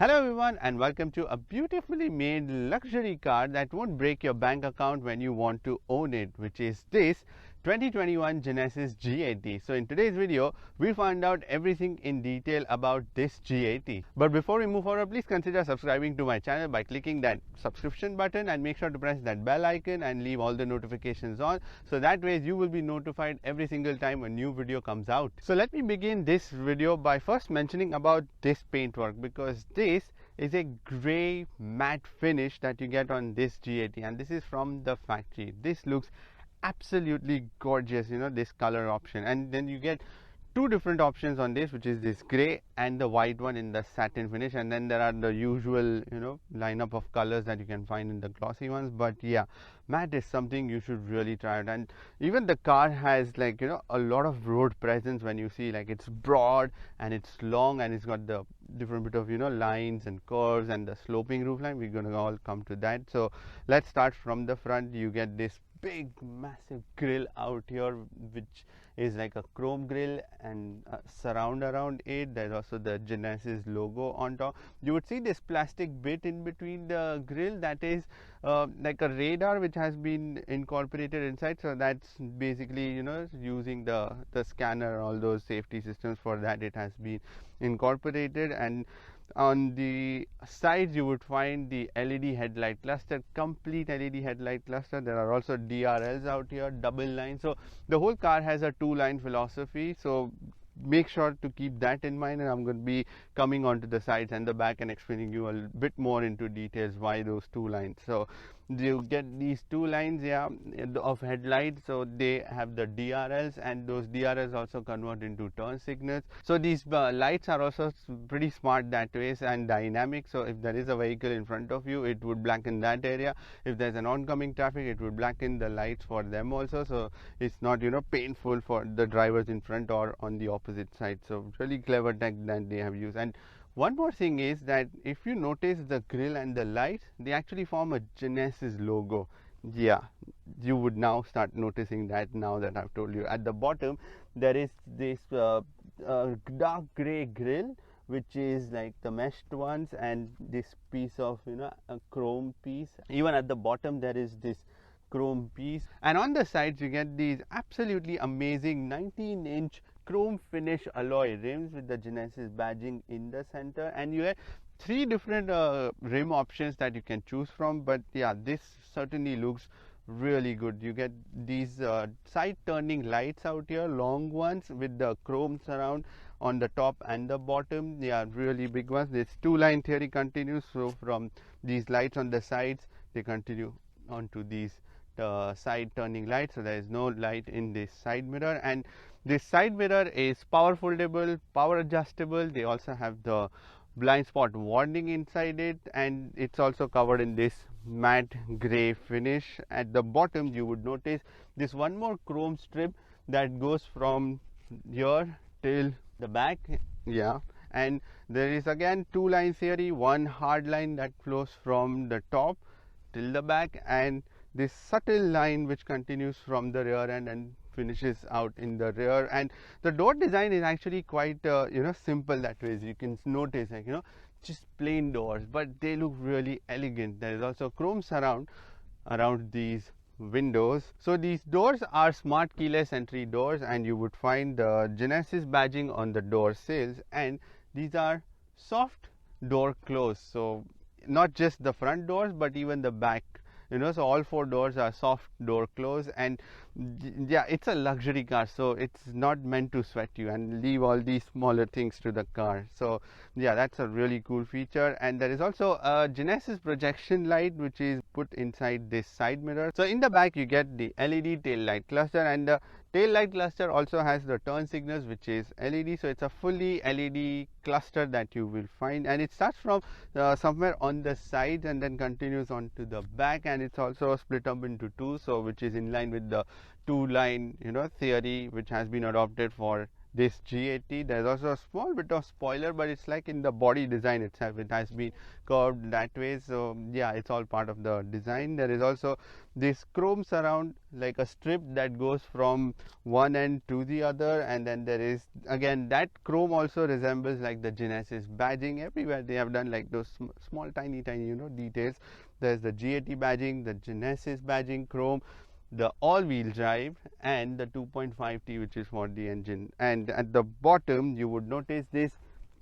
Hello everyone and welcome to a beautifully made luxury car that won't break your bank account when you want to own it, which is this 2021 Genesis G80. So in today's video, we'll find out everything in detail about this G80. But before we move forward, please consider subscribing to my channel by clicking that subscription button and make sure to press that bell icon and leave all the notifications on. So that way you will be notified every single time a new video comes out. So let me begin this video by first mentioning about this paintwork, because this is a gray matte finish that you get on this G80, and this is from the factory. This looks absolutely gorgeous, this color option, and then you get two different options on this, which is this gray and the white one in the satin finish, and then there are the usual lineup of colors that you can find in the glossy ones. But yeah, matte is something you should really try it. And even the car has a lot of road presence. When you see, it's broad and it's long and it's got the different bit of lines and curves and the sloping roofline. We're gonna all come to that. So let's start from the front. You get this big massive grill out here, which is like a chrome grill and surround around it. There's also the Genesis logo on top. You would see this plastic bit in between the grill that is like a radar which has been incorporated inside. So that's basically using the scanner, all those safety systems. For that it has been incorporated. And on the sides you would find the LED headlight cluster, complete LED headlight cluster. There are also DRLs out here, double line. So the whole car has a two-line philosophy, so make sure to keep that in mind. And I'm going to be coming onto the sides and the back and explaining you a bit more into details why those two lines. So you get these two lines of headlights, so they have the DRLs, and those DRLs also convert into turn signals. So these lights are also pretty smart that way and dynamic. So if there is a vehicle in front of you, it would blacken that area. If there's an oncoming traffic, it would blacken the lights for them also, so it's not painful for the drivers in front or on the opposite side. So really clever tech that they have used. And one more thing is that if you notice the grille and the lights, they actually form a Genesis logo. Yeah, you would now start noticing that now that I've told you. At the bottom there is this dark gray grille, which is like the meshed ones, and this piece of a chrome piece. Even at the bottom there is this chrome piece, and on the sides you get these absolutely amazing 19-inch chrome finish alloy rims with the Genesis badging in the center. And you have three different rim options that you can choose from. But yeah, this certainly looks really good. You get these side turning lights out here, long ones with the chrome surround on the top and the bottom. They are really big ones. This two-line theory continues, so from these lights on the sides they continue onto these side turning lights. So there is no light in this side mirror, and this side mirror is power foldable, power adjustable. They also have the blind spot warning inside it, and it's also covered in this matte gray finish. At the bottom you would notice this one more chrome strip that goes from here till the back. Yeah, and there is again two line theory, one hard line that flows from the top till the back, and this subtle line which continues from the rear end and finishes out in the rear. And the door design is actually quite simple that way. You can notice just plain doors, but they look really elegant. There is also chrome surround around these windows. So these doors are smart keyless entry doors, and you would find the Genesis badging on the door sills, and these are soft door close. So not just the front doors but even the back. So all four doors are soft door close, and yeah, it's a luxury car, so it's not meant to sweat you and leave all these smaller things to the car. So yeah, that's a really cool feature. And there is also a Genesis projection light which is put inside this side mirror. So in the back you get the LED tail light cluster, and the tail light cluster also has the turn signals, which is LED. So it's a fully LED cluster that you will find, and it starts from somewhere on the sides and then continues on to the back, and it's also split up into two, so which is in line with the two line theory which has been adopted for this G80. There's also a small bit of spoiler, but it's like in the body design itself, it has been curved that way. So yeah, it's all part of the design. There is also this chrome surround, like a strip that goes from one end to the other, and then there is again that chrome also resembles like the Genesis badging. Everywhere they have done like those small tiny details. There's the G80 badging, the Genesis badging chrome, the all-wheel drive, and the 2.5T, which is for the engine. And at the bottom you would notice this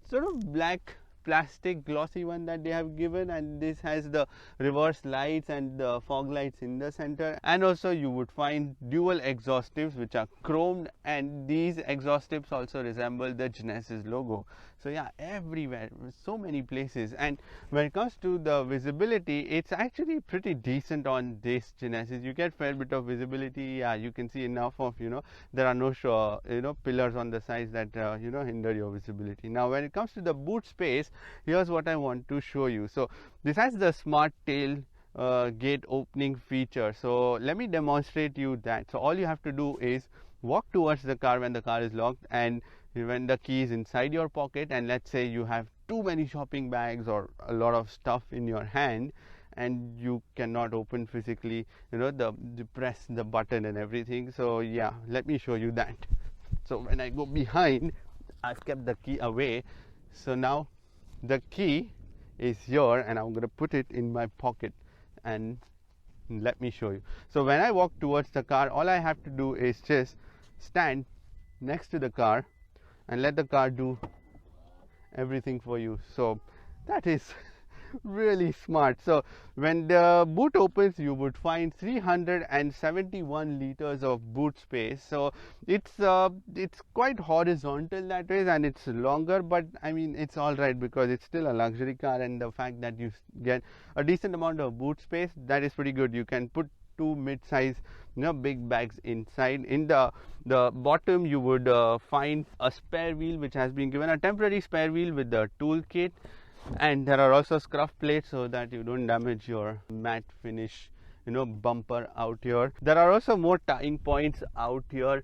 sort of black plastic glossy one that they have given, and this has the reverse lights and the fog lights in the center. And also you would find dual exhaust tips which are chromed, and these exhaust tips also resemble the Genesis logo. So yeah, everywhere, so many places. And when it comes to the visibility, it's actually pretty decent on this Genesis. You get fair bit of visibility. Yeah, you can see enough of, there are no pillars on the sides that hinder your visibility. Now when it comes to the boot space, here's what I want to show you. So this has the smart tail gate opening feature. So let me demonstrate you that. So all you have to do is walk towards the car when the car is locked, and when the key is inside your pocket, and let's say you have too many shopping bags or a lot of stuff in your hand and you cannot open physically, the press the button and everything. So yeah, let me show you that. So when I go behind, I've kept the key away. So now the key is here, and I'm going to put it in my pocket, and let me show you. So when I walk towards the car, all I have to do is just stand next to the car and let the car do everything for you. So that is really smart. So when the boot opens, you would find 371 liters of boot space. So it's quite horizontal that way, and it's longer, but I mean it's all right because it's still a luxury car, and the fact that you get a decent amount of boot space, that is pretty good. You can put two mid-size big bags inside. In the bottom you would find a spare wheel which has been given, a temporary spare wheel with the toolkit, and there are also scuff plates so that you don't damage your matte finish bumper out here. There are also more tying points out here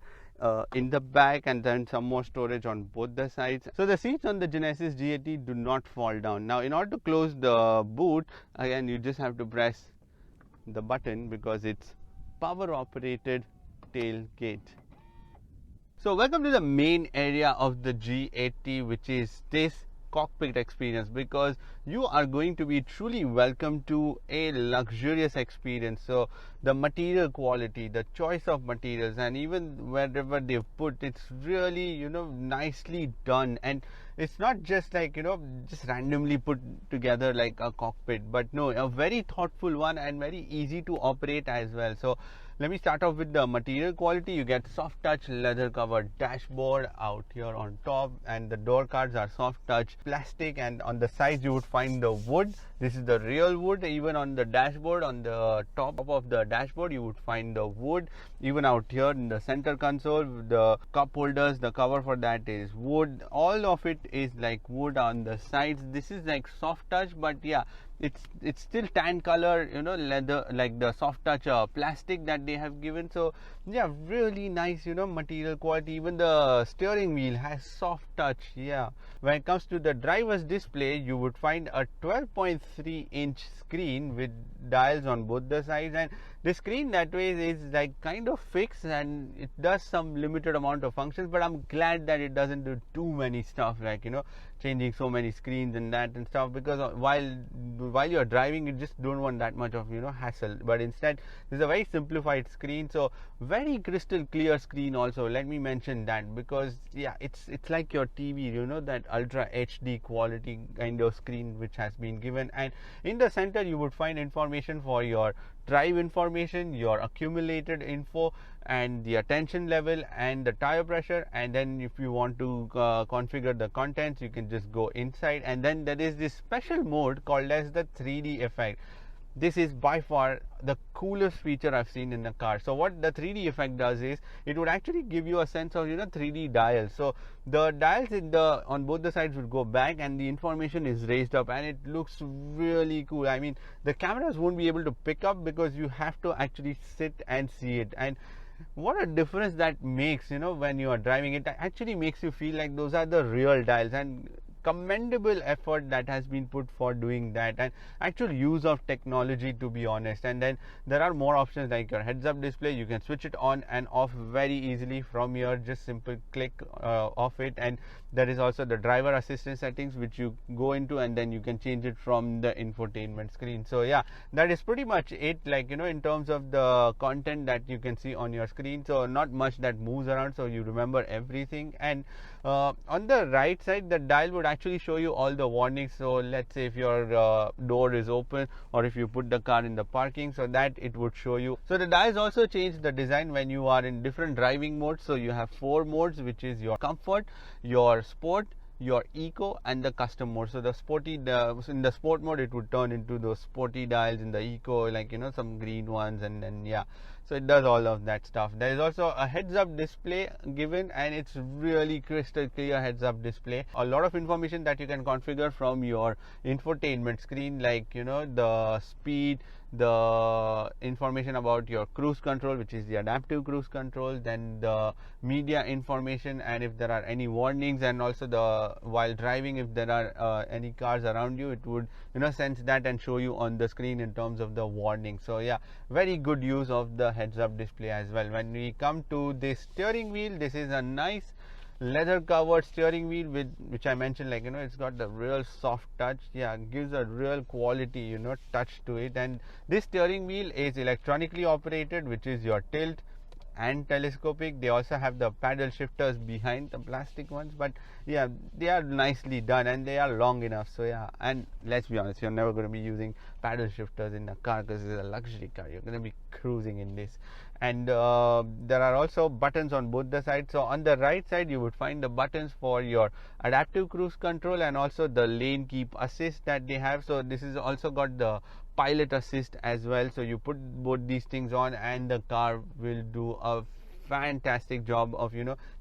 in the back, and then some more storage on both the sides. So the seats on the Genesis G80 do not fall down. Now in order to close the boot, again you just have to press the button because it's power operated tailgate. So welcome to the main area of the G80, which is this cockpit experience, because you are going to be truly welcome to a luxurious experience. So the material quality, the choice of materials, and even wherever they've put, it's really nicely done. And it's not just like just randomly put together like a cockpit, but no, a very thoughtful one and very easy to operate as well. So let me start off with the material quality. You get soft touch leather covered dashboard out here on top, and the door cards are soft touch plastic, and on the sides you would find the wood. This is the real wood. Even on the dashboard, on the top of the dashboard, you would find the wood. Even out here in the center console, the cup holders, the cover for that is wood. All of it is like wood on the sides. This is like soft touch, but yeah, it's still tan color, leather, like the soft touch plastic that they have given. So yeah, really nice material quality. Even the steering wheel has soft touch. Yeah, when it comes to the driver's display, you would find a 12.3-inch screen with dials on both the sides, and the screen that way is like kind of fixed, and it does some limited amount of functions, but I'm glad that it doesn't do too many stuff like changing so many screens and that and stuff, because while you're driving you just don't want that much of hassle. But instead this is a very simplified screen, so very crystal clear screen also. Let me mention that, because yeah, it's like your TV, that ultra HD quality kind of screen which has been given. And in the center you would find information for your drive information, your accumulated info, and the attention level and the tire pressure. And then if you want to configure the contents, you can just go inside, and then there is this special mode called as the 3D effect. This is by far the coolest feature I've seen in a car. So what the 3D effect does is it would actually give you a sense of 3D dials. So the dials on both the sides would go back, and the information is raised up, and it looks really cool. I mean, the cameras won't be able to pick up because you have to actually sit and see it. And what a difference that makes, when you are driving. It actually makes you feel like those are the real dials, and commendable effort that has been put for doing that, and actual use of technology, to be honest. And then there are more options like your heads up display. You can switch it on and off very easily from here, just simple click off it. And there is also the driver assistance settings, which you go into, and then you can change it from the infotainment screen. So yeah, that is pretty much it, like, in terms of the content that you can see on your screen. So not much that moves around, so you remember everything. And on the right side, the dial would actually show you all the warnings. So let's say if your door is open, or if you put the car in the parking, so that it would show you. So the dials also change the design when you are in different driving modes. So you have 4 modes, which is your comfort, your sport, your eco, and the custom mode. So the sporty, in the sport mode, it would turn into those sporty dials. In the eco, like, some green ones, and then yeah, so it does all of that stuff. There is also a heads up display given, and it's really crystal clear heads up display. A lot of information that you can configure from your infotainment screen, like, the speed, the information about your cruise control, which is the adaptive cruise control, then the media information, and if there are any warnings, and also the while driving, if there are any cars around you, it would sense that and show you on the screen in terms of the warning. So yeah, very good use of the heads up display as well. When we come to this steering wheel, this is a nice leather covered steering wheel, with which I mentioned, like, it's got the real soft touch. Yeah, gives a real quality touch to it. And this steering wheel is electronically operated, which is your tilt and telescopic. They also have the paddle shifters behind the plastic ones, but yeah, they are nicely done, and they are long enough. So yeah, and let's be honest, you're never going to be using paddle shifters in a car, because it's a luxury car. You're going to be cruising in this. And there are also buttons on both the sides. So on the right side, you would find the buttons for your adaptive cruise control, and also the lane keep assist that they have. So this is also got the pilot assist as well. So you put both these things on, and the car will do a fantastic job of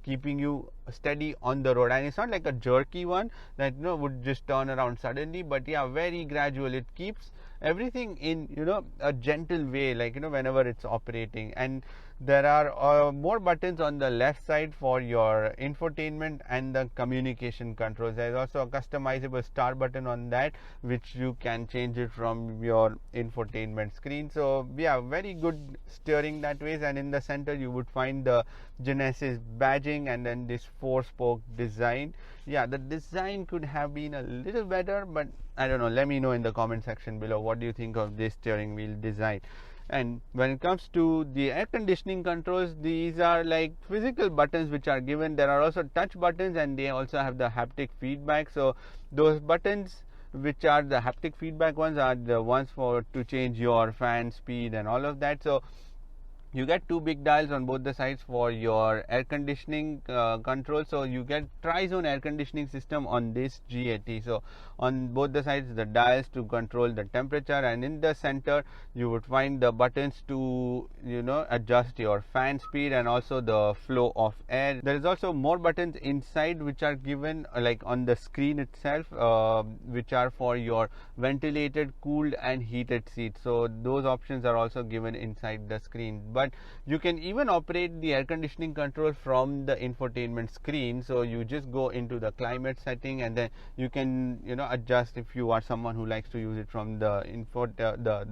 keeping you steady on the road. And it's not like a jerky one that would just turn around suddenly, but yeah, very gradual. It keeps everything in a gentle way, like whenever it's operating. And there are more buttons on the left side for your infotainment and the communication controls. There is also a customizable start button on that, which you can change it from your infotainment screen. So yeah, very good steering that way. And in the center, you would find the Genesis badging, and then this 4-spoke design. Yeah, the design could have been a little better, but I don't know. Let me know in the comment section below, what do you think of this steering wheel design. And when it comes to the air conditioning controls, these are like physical buttons which are given. There are also touch buttons, and they also have the haptic feedback. So those buttons, which are the haptic feedback ones, are the ones to change your fan speed and all of that. So you get 2 big dials on both the sides for your air conditioning control. So you get tri-zone air conditioning system on this G80. So on both the sides, the dials to control the temperature, and in the center you would find the buttons to adjust your fan speed and also the flow of air. There is also more buttons inside, which are given like on the screen itself, which are for your ventilated, cooled and heated seats. So those options are also given inside the screen. But you can even operate the air conditioning control from the infotainment screen. So you just go into the climate setting, and then you can adjust. If you are someone who likes to use it from the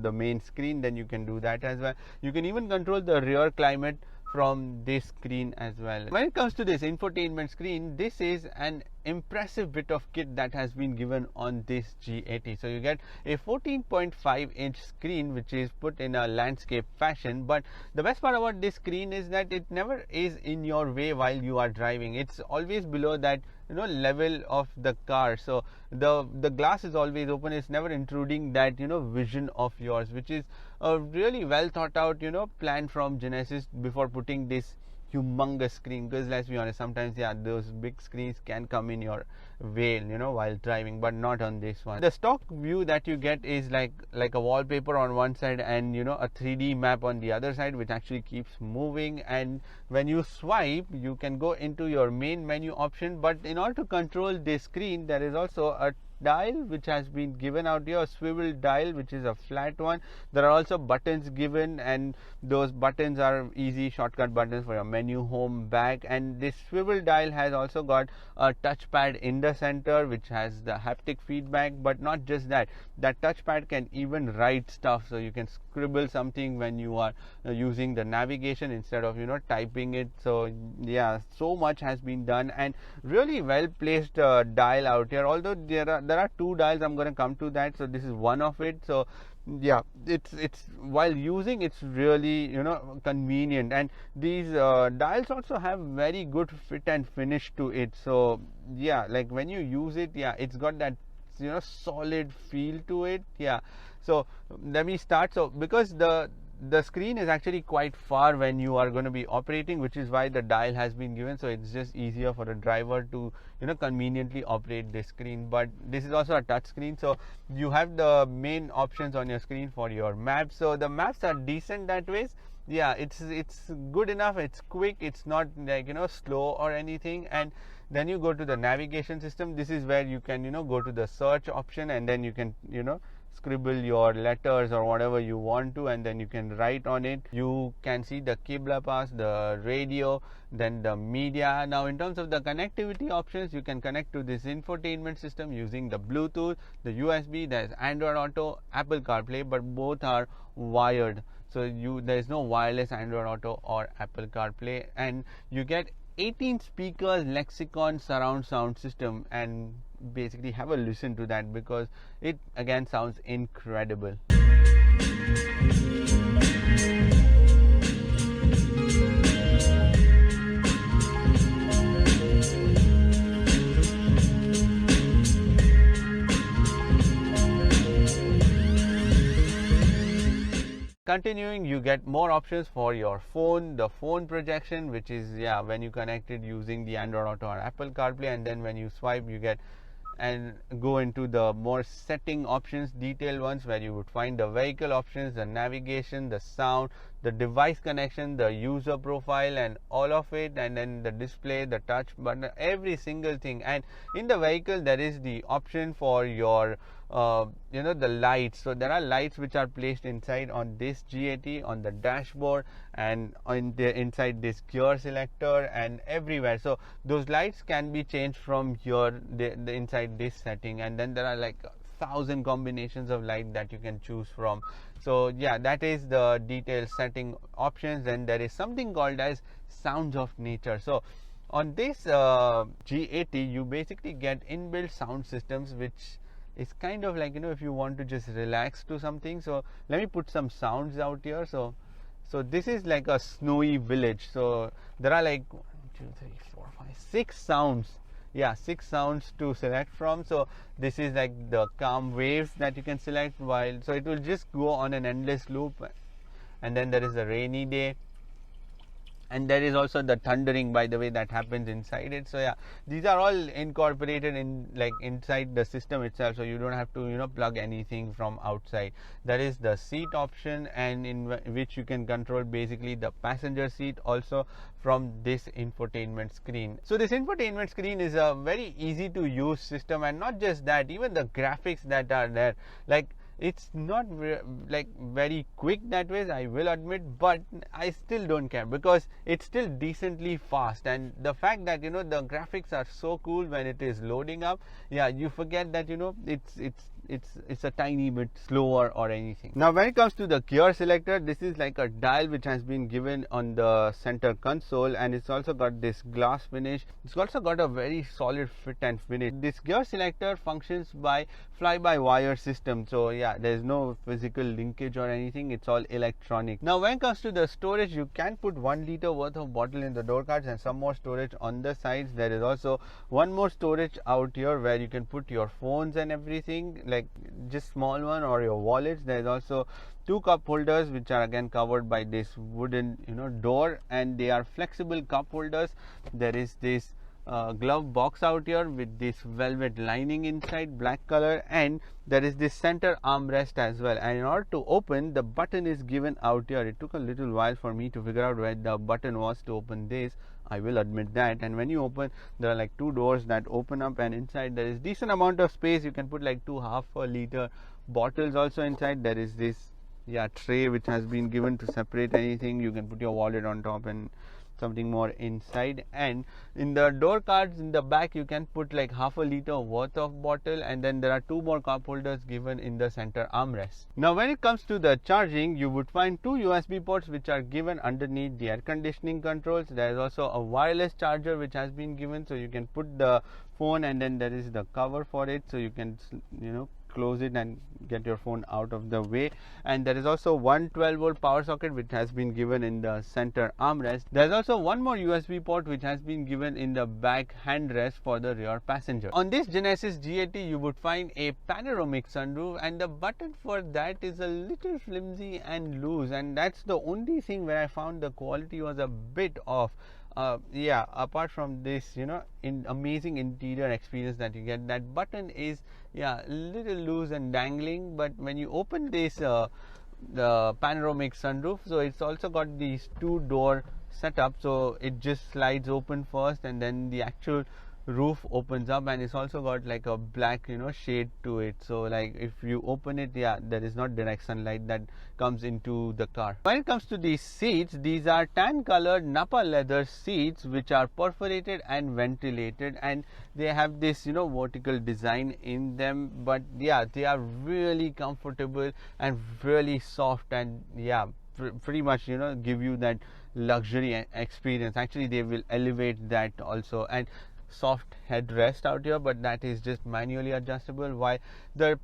the main screen, then you can do that as well. You can even control the rear climate from this screen as well. When it comes to this infotainment screen, this is an impressive bit of kit that has been given on this G80. So you get a 14.5-inch screen, which is put in a landscape fashion. But the best part about this screen is that it never is in your way while you are driving. It's always below that level of the car. So the glass is always open. It's never intruding that vision of yours, which is a really well thought out plan from Genesis before putting this humongous screen. Because let's be honest, sometimes those big screens can come in your way while driving, but not on this one. The stock view that you get is like a wallpaper on one side, and a 3D map on the other side, which actually keeps moving. And when you swipe, you can go into your main menu option. But in order to control this screen, there is also a dial which has been given out here, a swivel dial which is a flat one. There are also buttons given, and those buttons are easy shortcut buttons for your menu, home, back. And this swivel dial has also got a touchpad in the center which has the haptic feedback. But not just that, that touchpad can even write stuff, so you can scribble something when you are using the navigation instead of typing it. So yeah, so much has been done, and really well placed dial out here. Although there are two dials, I'm going to come to that. So this is one of it. So yeah, it's while using, it's really convenient, and these dials also have very good fit and finish to it. So yeah, like when you use it, yeah, it's got that solid feel to it. Yeah, so let me start. So because the screen is actually quite far when you are going to be operating, which is why the dial has been given, so it's just easier for a driver to conveniently operate this screen. But this is also a touch screen, so you have the main options on your screen for your maps. So the maps are decent that way. Yeah, it's good enough, it's quick, it's not like slow or anything. And then you go to the navigation system. This is where you can go to the search option, and then you can scribble your letters or whatever you want to, and then you can write on it. You can see the Qibla pass, the radio, then the media. Now in terms of the connectivity options, you can connect to this infotainment system using the Bluetooth, the USB, there's Android Auto, Apple CarPlay, but both are wired. So there is no wireless Android Auto or Apple CarPlay, and you get 18 speakers Lexicon surround sound system, and basically have a listen to that because it again sounds incredible. Continuing, you get more options for your phone, the phone projection, which is when you connect it using the Android Auto or Apple CarPlay, and then when you swipe, you get and go into the more setting options, detailed ones, where you would find the vehicle options, the navigation, the sound, the device connection, the user profile, and all of it, and then the display, the touch button, every single thing. And in the vehicle, there is the option for your the lights. So there are lights which are placed inside on this G80, on the dashboard, and inside this gear selector, and everywhere. So those lights can be changed from here, the inside this setting, and then there are like 1,000 combinations of light that you can choose from. So yeah, that is the detailed setting options. Then there is something called as sounds of nature. So on this G80, you basically get inbuilt sound systems, which is kind of like if you want to just relax to something. So let me put some sounds out here. So this is like a snowy village. So there are like 1, 2, 3, 4, 5, 6 sounds. Yeah, 6 sounds to select from. So this is like the calm waves that you can select, while so it will just go on an endless loop. And then there is a rainy day, and there is also the thundering, by the way, that happens inside it. So yeah, these are all incorporated in inside the system itself, so you don't have to plug anything from outside. There is the seat option, and in which you can control basically the passenger seat also from this infotainment screen. So this infotainment screen is a very easy to use system, and not just that, even the graphics that are there, like it's not very quick that way, I will admit, but I still don't care because it's still decently fast. And the fact that the graphics are so cool when it is loading up, yeah, you forget that it's a tiny bit slower or anything. Now when it comes to the gear selector, this is like a dial which has been given on the center console, and it's also got this glass finish. It's also got a very solid fit and finish. This gear selector functions by fly-by-wire system, so yeah, there's no physical linkage or anything, it's all electronic. Now when it comes to the storage, you can put 1 liter worth of bottle in the door cards and some more storage on the sides. There is also one more storage out here where you can put your phones and everything, like just small one, or your wallets. There is also 2 cup holders which are again covered by this wooden door, and they are flexible cup holders. There is this glove box out here with this velvet lining inside, black color, and there is this center armrest as well. And in order to open, the button is given out here. It took a little while for me to figure out where the button was to open this, I will admit that. And when you open, there are like two doors that open up, and inside there is decent amount of space. You can put like two half-a-liter bottles also inside. There is this tray which has been given to separate anything. You can put your wallet on top and something more inside. And in the door cards in the back, you can put like half-a-liter worth of bottle, and then there are two more cup holders given in the center armrest. Now when it comes to the charging, you would find two USB ports which are given underneath the air conditioning controls. There is also a wireless charger which has been given, so you can put the phone, and then there is the cover for it, so you can close it and get your phone out of the way. And there is also one 12-volt power socket which has been given in the center armrest. There's also one more USB port which has been given in the back handrest for the rear passenger. On this Genesis G80, you would find a panoramic sunroof, and the button for that is a little flimsy and loose, and that's the only thing where I found the quality was a bit off. Apart from this, amazing interior experience that you get, that button is a little loose and dangling. But when you open this the panoramic sunroof, so it's also got these two-door setup, so it just slides open first, and then the actual roof opens up, and it's also got like a black shade to it, so like if you open it, there is not direct sunlight that comes into the car. When it comes to these seats, these are tan colored Nappa leather seats which are perforated and ventilated, and they have this vertical design in them, but they are really comfortable and really soft, and pretty much give you that luxury experience. Actually, they will elevate that also. And soft headrest out here, but that is just manually adjustable, while the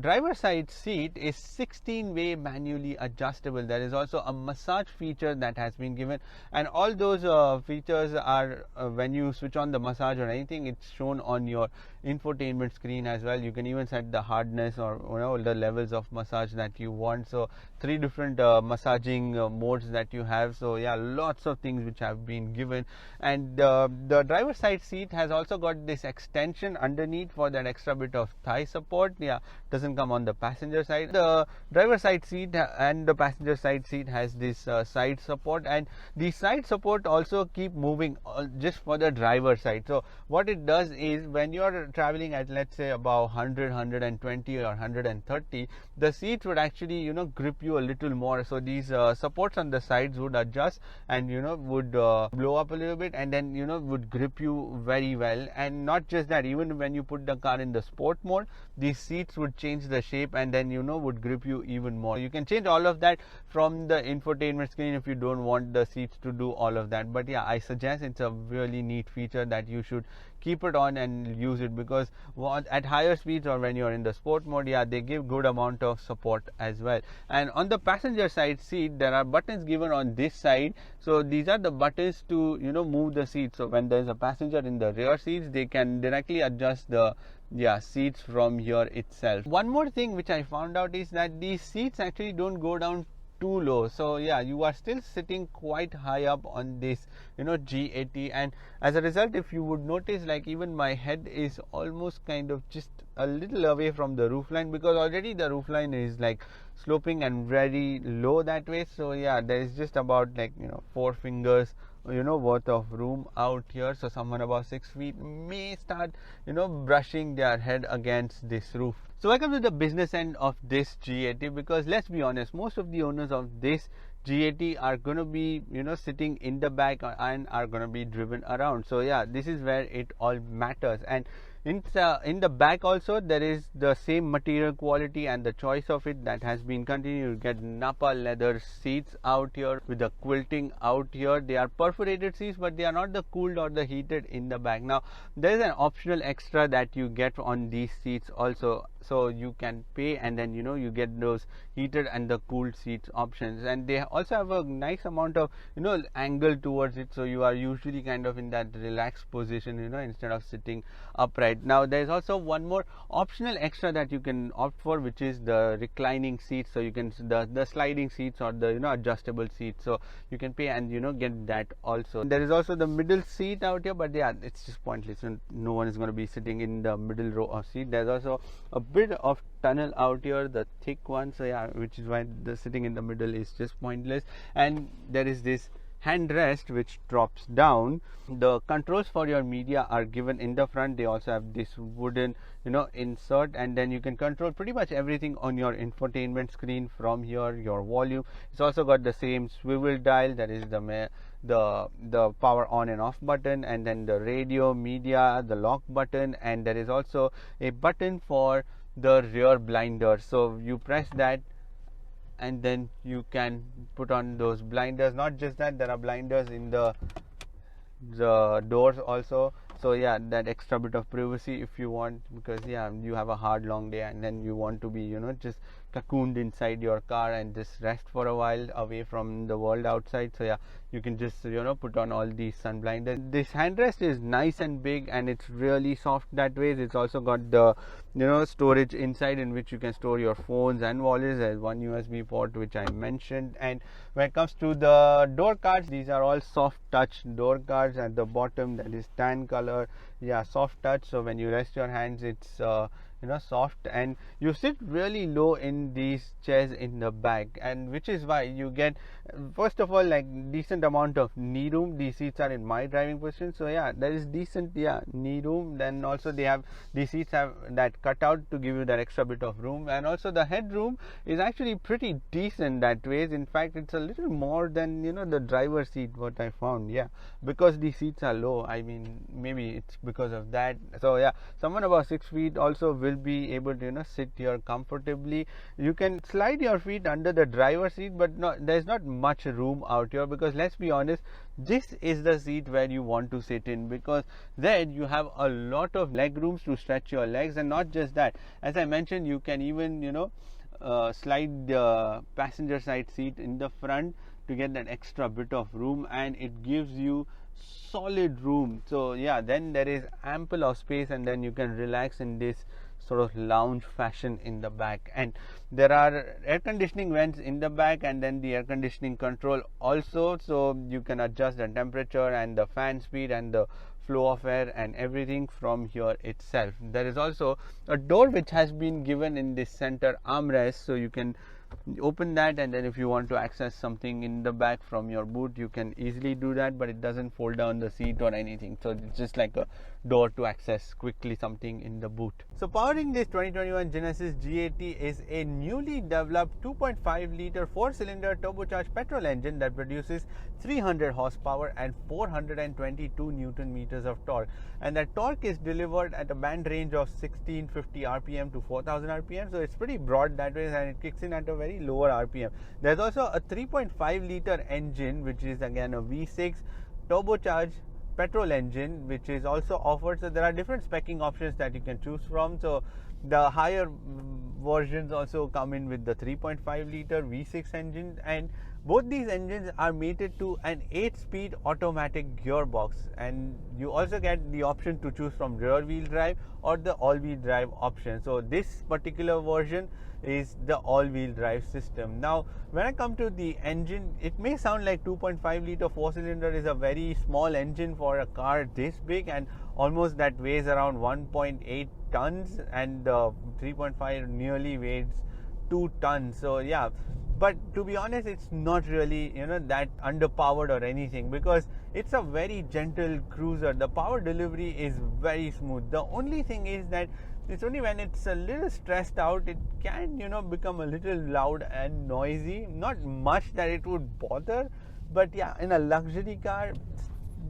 driver side seat is 16-way manually adjustable. There is also a massage feature that has been given, and all those features are when you switch on the massage or anything, it's shown on your infotainment screen as well. You can even set the hardness or the levels of massage that you want. So 3 different massaging modes that you have. So lots of things which have been given. And the driver side seat has also got this extension underneath for that extra bit of thigh support. Doesn't come on the passenger side. The driver side seat and the passenger side seat has this side support, and the side support also keep moving just for the driver side. So what it does is, when you are traveling at, let's say, about 100, 120 or 130, the seats would actually grip you a little more. So these supports on the sides would adjust and would blow up a little bit, and then would grip you very well. And not just that, even when you put the car in the sport mode, these seats would change the shape and then would grip you even more. You can change all of that from the infotainment screen if you don't want the seats to do all of that. But I suggest it's a really neat feature that you should keep it on and use it, because at higher speeds or when you're in the sport mode, they give good amount of support as well. And on the passenger side seat, there are buttons given on this side. So these are the buttons to move the seat. So when there's a passenger in the rear seats, they can directly adjust the seats from here itself. One more thing which I found out is that these seats actually don't go down too low. So you are still sitting quite high up on this G80, and as a result, if you would notice, like even my head is almost kind of just a little away from the roofline, because already the roofline is like sloping and very low that way. So there is just about like 4 fingers worth of room out here. So someone above 6 feet may start brushing their head against this roof. So welcome to the business end of this G80, because let's be honest, most of the owners of this G80 are going to be sitting in the back and are going to be driven around. So this is where it all matters. And in the back also, there is the same material quality and the choice of it that has been continued. You get Nappa leather seats out here with the quilting out here. They are perforated seats, but they are not the cooled or the heated in the back. Now there is an optional extra that you get on these seats also. so you can pay and then you get those heated and the cooled seats options, and they also have a nice amount of angle towards it, so you are usually kind of in that relaxed position instead of sitting upright. Now there is also one more optional extra that you can opt for, which is the reclining seats. So you can the sliding seats or the adjustable seats, so you can pay and get that also. There is also the middle seat out here, but yeah, it's just pointless, and no one is going to be sitting in the middle row of seat. There's also a bit of tunnel out here, the thick one, so yeah, which is why the sitting in the middle is just pointless. And there is this handrest which drops down. The controls for your media are given in the front. They also have this wooden insert, and then you can control pretty much everything on your infotainment screen from here. Your volume, it's also got the same swivel dial, that is the power on and off button, and then the radio, media, the lock button, and there is also a button for the rear blinder. So you press that and then you can put on those blinders. Not just that, there are blinders in the doors also, so yeah, that extra bit of privacy if you want, because yeah, you have a hard long day and then you want to be just cocooned inside your car and just rest for a while away from the world outside. So yeah, you can just put on all these sun blinders. This handrest is nice and big, and it's really soft that way. It's also got the storage inside in which you can store your phones and wallets. There's one USB port which I mentioned. And when it comes to the door cards, these are all soft touch door cards. At the bottom, that is tan color, yeah, soft touch, so when you rest your hands, it's soft, and you sit really low in these chairs in the back, and which is why you get, first of all, like decent amount of knee room. These seats are in my driving position, so yeah, there is decent knee room. Then also these seats have that cutout to give you that extra bit of room, and also the headroom is actually pretty decent that way. In fact, it's a little more than the driver's seat, what I found, yeah, because these seats are low. I mean, maybe it's because of that. So yeah, someone about 6 feet also will be able to sit here comfortably. You can slide your feet under the driver's seat, but there's not much room out here, because let's be honest, this is the seat where you want to sit in, because then you have a lot of leg rooms to stretch your legs. And not just that, as I mentioned, you can even slide the passenger side seat in the front to get that extra bit of room, and it gives you solid room. So yeah, then there is ample of space, and then you can relax in this sort of lounge fashion in the back. And there are air conditioning vents in the back, and then the air conditioning control also, so you can adjust the temperature and the fan speed and the flow of air and everything from here itself. There is also a door which has been given in this center armrest, so you can open that, and then if you want to access something in the back from your boot, you can easily do that, but it doesn't fold down the seat or anything, so it's just like a door to access quickly something in the boot. So powering this 2021 Genesis G80 is a newly developed 2.5 liter 4-cylinder turbocharged petrol engine that produces 300 horsepower and 422 newton meters of torque, and that torque is delivered at a band range of 1650 rpm to 4000 rpm, so it's pretty broad that way, and it kicks in at a very lower rpm. There's also a 3.5 liter engine, which is again a V6 turbocharged petrol engine, which is also offered. So there are different speccing options that you can choose from. So the higher versions also come in with the 3.5 liter V6 engine, and both these engines are mated to an 8-speed automatic gearbox, and you also get the option to choose from rear wheel drive or the all-wheel drive option. So this particular version is the all-wheel drive system. Now when I come to the engine, it may sound like 2.5 liter 4-cylinder is a very small engine for a car this big, and almost that weighs around 1.8 tons, and 3.5 nearly weighs 2 tons. So yeah, but to be honest, it's not really that underpowered or anything, because it's a very gentle cruiser. The power delivery is very smooth. The only thing is that it's only when it's a little stressed out, it can become a little loud and noisy. Not much that it would bother, but yeah, in a luxury car,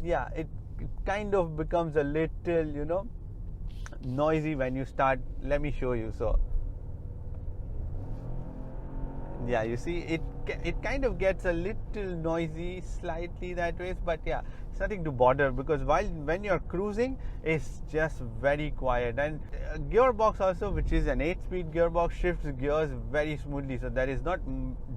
yeah, it kind of becomes a little noisy when you start. Let me show you. So yeah, you see, it it kind of gets a little noisy slightly that way, but yeah, it's nothing to bother, because when you're cruising, it's just very quiet. And gearbox also, which is an 8-speed gearbox, shifts gears very smoothly, so there is not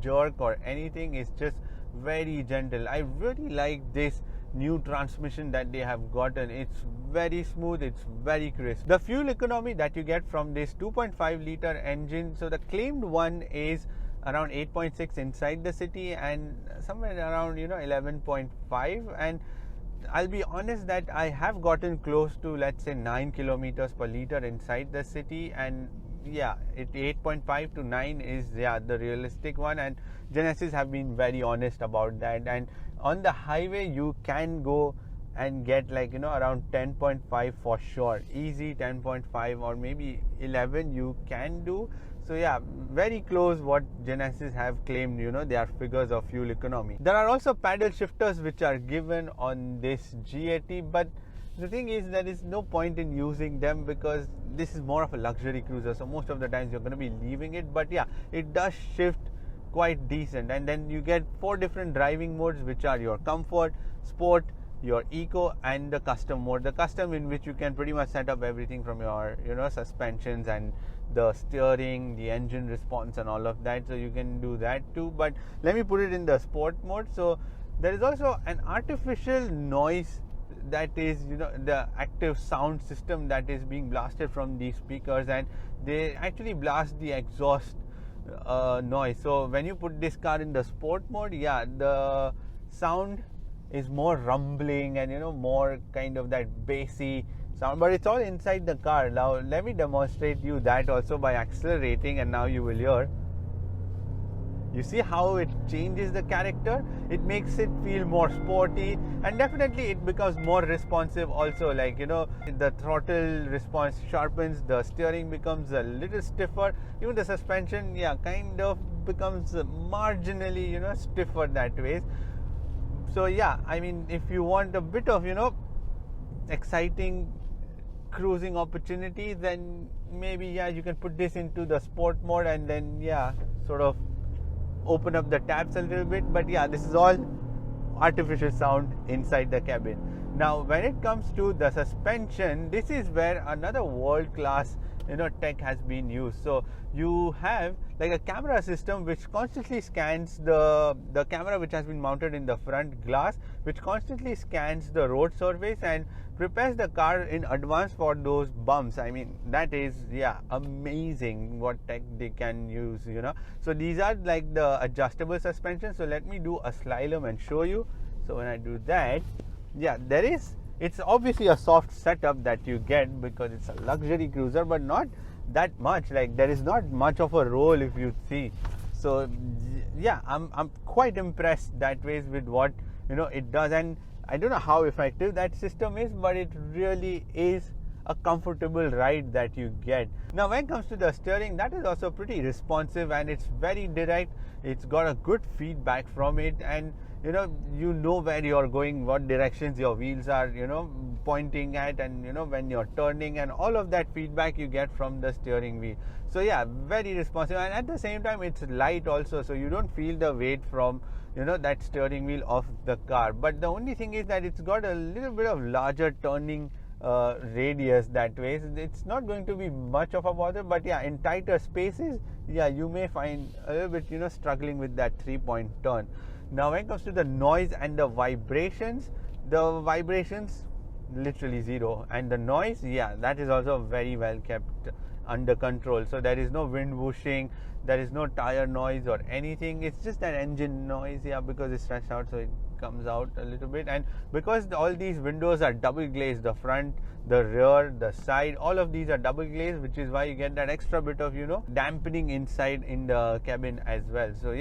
jerk or anything. It's just very gentle. I really like this new transmission that they have gotten. It's very smooth, it's very crisp. The fuel economy that you get from this 2.5 liter engine, so the claimed one is around 8.6 inside the city and somewhere around 11.5, and I'll be honest that I have gotten close to, let's say, 9 kilometers per liter inside the city, and yeah, 8.5 to 9 is the realistic one, and Genesis have been very honest about that. And on the highway you can go and get around 10.5 for sure, easy 10.5 or maybe 11 you can do. So yeah, very close what Genesis have claimed, their figures of fuel economy. There are also paddle shifters which are given on this G80, but the thing is there is no point in using them because this is more of a luxury cruiser, so most of the times you're going to be leaving it. But yeah, it does shift quite decent, and then you get 4 different driving modes, which are your comfort, sport, your eco, and the custom mode. The custom, in which you can pretty much set up everything from your suspensions and the steering, the engine response and all of that, so you can do that too. But let me put it in the sport mode. So there is also an artificial noise that is the active sound system that is being blasted from these speakers, and they actually blast the exhaust noise. So when you put this car in the sport mode, the sound is more rumbling and more kind of that bassy sound, but it's all inside the car. Now let me demonstrate you that also by accelerating, and now you will hear. You see how it changes the character? It makes it feel more sporty, and definitely it becomes more responsive also. The throttle response sharpens, the steering becomes a little stiffer, even the suspension kind of becomes marginally stiffer that way. So yeah, I mean, if you want a bit of exciting cruising opportunity, then maybe you can put this into the sport mode and then sort of open up the tabs a little bit. But this is all artificial sound inside the cabin. Now when it comes to the suspension, this is where another world-class tech has been used. So you have like a camera system which constantly scans the camera, which has been mounted in the front glass, which constantly scans the road surface and prepares the car in advance for those bumps. I mean, that is amazing what tech they can use. So these are like the adjustable suspension. So let me do a slalom and show you. So when I do that, it's obviously a soft setup that you get because it's a luxury cruiser, but not that much. Like, there is not much of a roll if you see. So I'm quite impressed that way with what it does, and I don't know how effective that system is, but it really is a comfortable ride that you get. Now when it comes to the steering, that is also pretty responsive and it's very direct. It's got a good feedback from it, and you know where you're going, what directions your wheels are pointing at, and when you're turning, and all of that feedback you get from the steering wheel. So very responsive, and at the same time it's light also, so you don't feel the weight from that steering wheel of the car. But the only thing is that it's got a little bit of larger turning radius that way. It's not going to be much of a bother, but in tighter spaces you may find a little bit struggling with that 3-point turn. Now when it comes to the noise and the vibrations literally zero, and the noise that is also very well kept under control. So there is no wind whooshing, there is no tire noise or anything. It's just an engine noise because it's stretched out, so it comes out a little bit. And because all these windows are double glazed, the front, the rear, the side, all of these are double glazed, which is why you get that extra bit of dampening inside in the cabin as well. So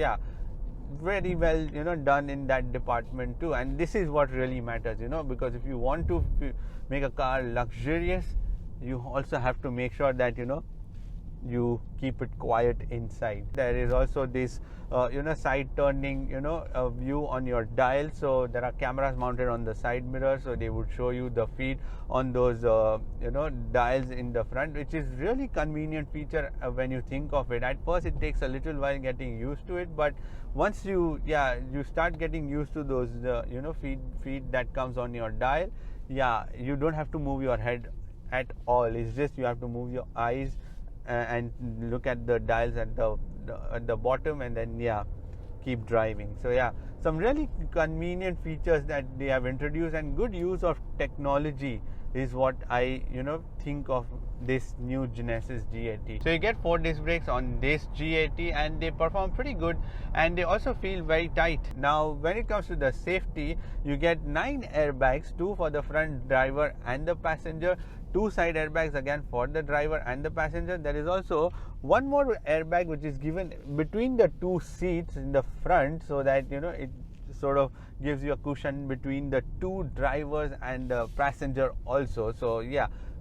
very well done in that department too. And this is what really matters, because if you want to make a car luxurious, you also have to make sure that you keep it quiet inside. There is also this side turning view on your dial, so there are cameras mounted on the side mirror, so they would show you the feed on those dials in the front, which is really convenient feature when you think of it. At first it takes a little while getting used to it, but once you start getting used to those feed that comes on your dial, you don't have to move your head at all. It's just you have to move your eyes and look at the dials at the bottom, and then keep driving. So some really convenient features that they have introduced, and good use of technology is what I think of this new Genesis G80. So you get 4 disc brakes on this G80, and they perform pretty good, and they also feel very tight. Now when it comes to the safety, you get 9 airbags, 2 for the front driver and the passenger, 2 side airbags again for the driver and the passenger. There is also one more airbag which is given between the 2 seats in the front, so that it sort of gives you a cushion between the 2 drivers and the passenger also. So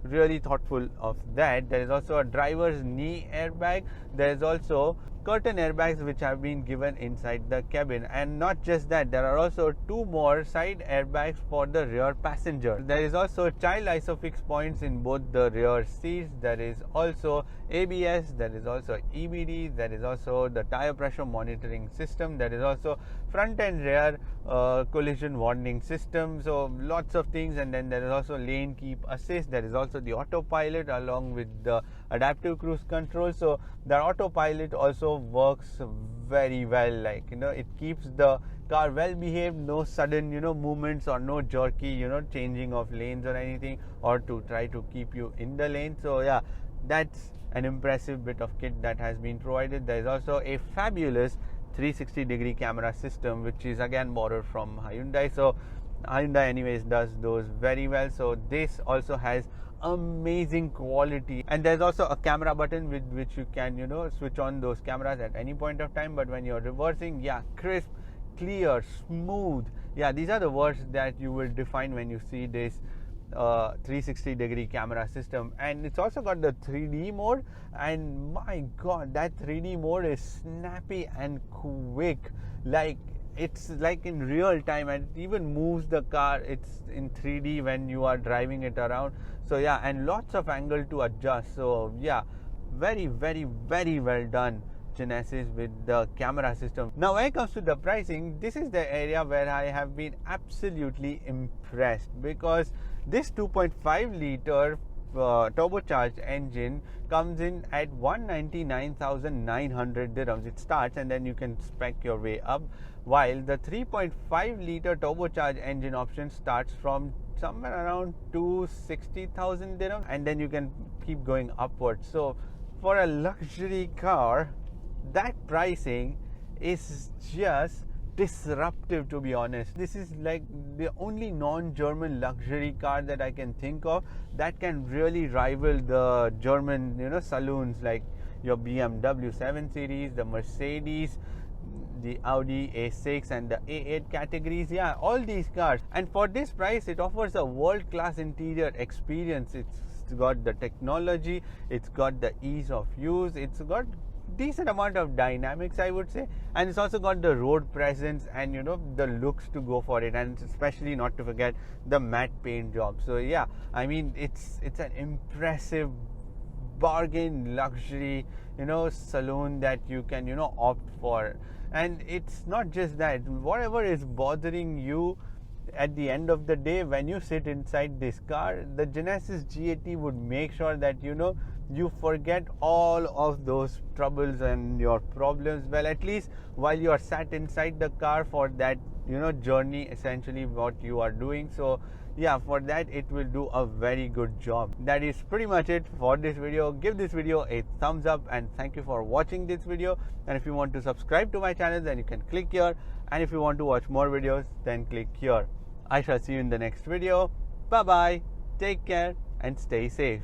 really thoughtful of that. There is also a driver's knee airbag. There is also curtain airbags which have been given inside the cabin, and not just that, there are also 2 more side airbags for the rear passenger. There is also child isofix points in both the rear seats. There is also ABS, there is also EBD, there is also the tire pressure monitoring system, there is also front and rear collision warning system. So lots of things. And then there is also lane keep assist. There is also the autopilot along with the adaptive cruise control. So the autopilot also works very well, like it keeps the car well behaved, no sudden movements or no jerky changing of lanes or anything, or to try to keep you in the lane. So that's an impressive bit of kit that has been provided. There is also a fabulous 360-degree camera system, which is again borrowed from Hyundai. So Hyundai anyways does those very well. So this also has amazing quality, and there's also a camera button with which you can switch on those cameras at any point of time. But when you're reversing, crisp, clear, smooth, these are the words that you will define when you see this 360-degree camera system. And it's also got the 3D mode, and my god, that 3D mode is snappy and quick, like it's like in real time, and it even moves the car. It's in 3D when you are driving it around. So and lots of angle to adjust. So very, very, very well done, Genesis, with the camera system. Now when it comes to the pricing, this is the area where I have been absolutely impressed, because this 2.5 liter turbocharged engine comes in at 199,900 dirhams. It starts, and then you can spec your way up, while the 3.5 liter turbocharged engine option starts from somewhere around 260,000 dirhams, and then you can keep going upwards. So for a luxury car, that pricing is just disruptive, to be honest. This is like the only non-German luxury car that I can think of that can really rival the German saloons, like your BMW 7 Series, the Mercedes, the Audi A6 and the A8 categories. All these cars, and for this price it offers a world-class interior experience. It's got the technology, it's got the ease of use, it's got decent amount of dynamics, I would say, and it's also got the road presence and the looks to go for it, and especially not to forget the matte paint job. So I mean, it's an impressive bargain luxury saloon that you can opt for. And it's not just that, whatever is bothering you at the end of the day when you sit inside this car, the Genesis G80 would make sure that you forget all of those troubles and your problems, well, at least while you are sat inside the car for that journey, essentially what you are doing. So for that it will do a very good job. That is pretty much it for this video. Give this video a thumbs up, and thank you for watching this video. And if you want to subscribe to my channel, then you can click here, and if you want to watch more videos, then click here. I shall see you in the next video. Bye bye, take care and stay safe.